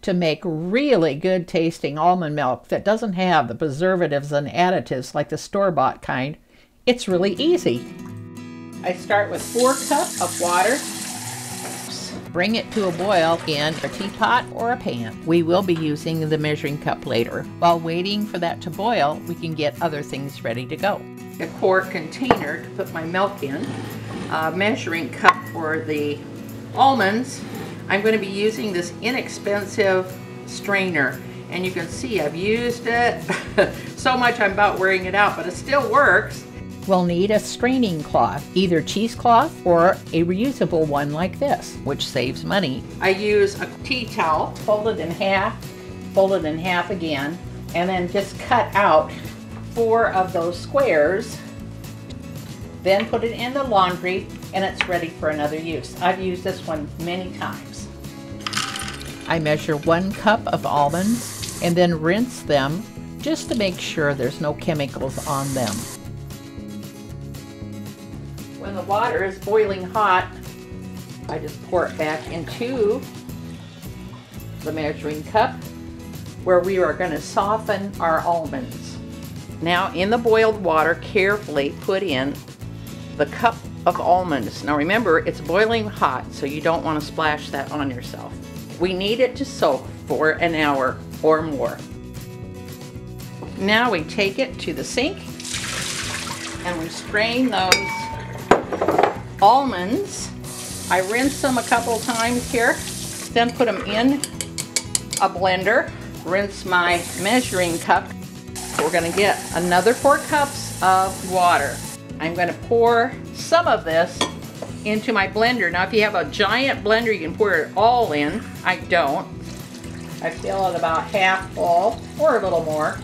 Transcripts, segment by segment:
to make really good tasting almond milk that doesn't have the preservatives and additives like the store-bought kind. It's really easy. I start with 4 cups of water. Bring it to a boil in a teapot or a pan. We will be using the measuring cup later. While waiting for that to boil, we can get other things ready to go. A quart container to put my milk in. A measuring cup for the almonds. I'm going to be using this inexpensive strainer, and you can see I've used it so much I'm about wearing it out, but it still works. We'll need a straining cloth, either cheesecloth or a reusable one like this, which saves money. I use a tea towel, fold it in half again, and then just cut out 4 of those squares. Then put it in the laundry, and it's ready for another use. I've used this one many times. I measure 1 cup of almonds and then rinse them just to make sure there's no chemicals on them. When the water is boiling hot, I just pour it back into the measuring cup where we are going to soften our almonds. Now in the boiled water, carefully put in the cup of almonds. Now remember, it's boiling hot, so you don't want to splash that on yourself. We need it to soak for an hour or more. Now we take it to the sink and we strain those almonds. I rinse them a couple times here, then put them in a blender. Rinse my measuring cup. We're going to get another 4 cups of water. I'm going to pour some of this into my blender. Now if you have a giant blender, you can pour it all in. I don't. I fill it about half full or a little more.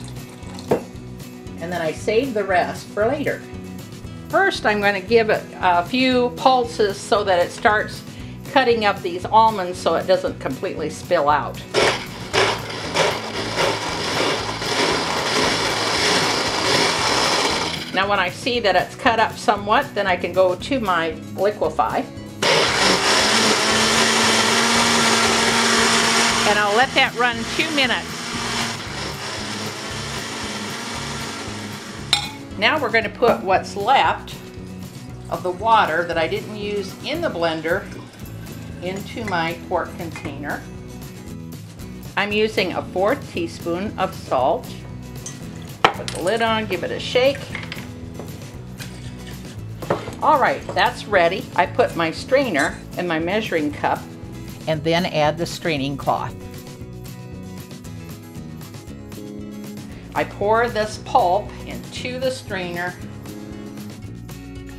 And then I save the rest for later. First I'm going to give it a few pulses so that it starts cutting up these almonds so it doesn't completely spill out. Now when I see that it's cut up somewhat, then I can go to my liquefy. And I'll let that run 2 minutes. Now we're going to put what's left of the water that I didn't use in the blender into my quart container. I'm using a 1/4 teaspoon of salt. Put the lid on, give it a shake. All right, that's ready. I put my strainer in my measuring cup and then add the straining cloth. I pour this pulp into the strainer.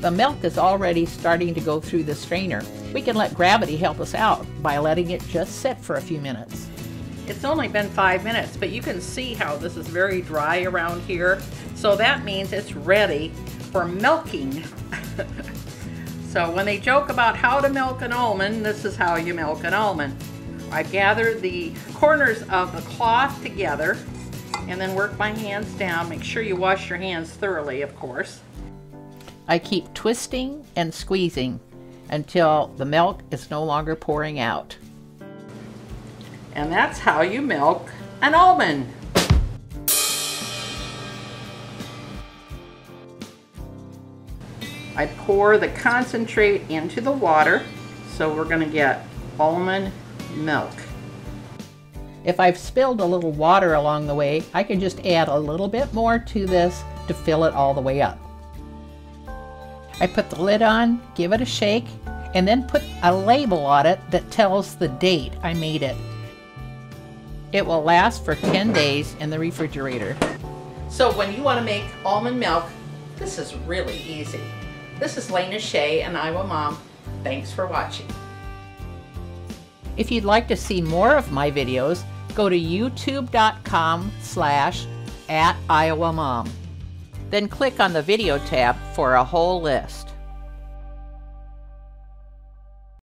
The milk is already starting to go through the strainer. We can let gravity help us out by letting it just sit for a few minutes. It's only been 5 minutes, but you can see how this is very dry around here. So that means it's ready for milking. So when they joke about how to milk an almond, this is how you milk an almond. I gather the corners of the cloth together and then work my hands down. Make sure you wash your hands thoroughly, of course. I keep twisting and squeezing until the milk is no longer pouring out. And that's how you milk an almond. I pour the concentrate into the water, so we're going to get almond milk. If I've spilled a little water along the way, I can just add a little bit more to this to fill it all the way up. I put the lid on, give it a shake, and then put a label on it that tells the date I made it. It will last for 10 days in the refrigerator. So when you want to make almond milk, this is really easy. This is Lena Shea and Iowa Mom. Thanks for watching. If you'd like to see more of my videos, go to youtube.com/@IowaMom. Then click on the video tab for a whole list.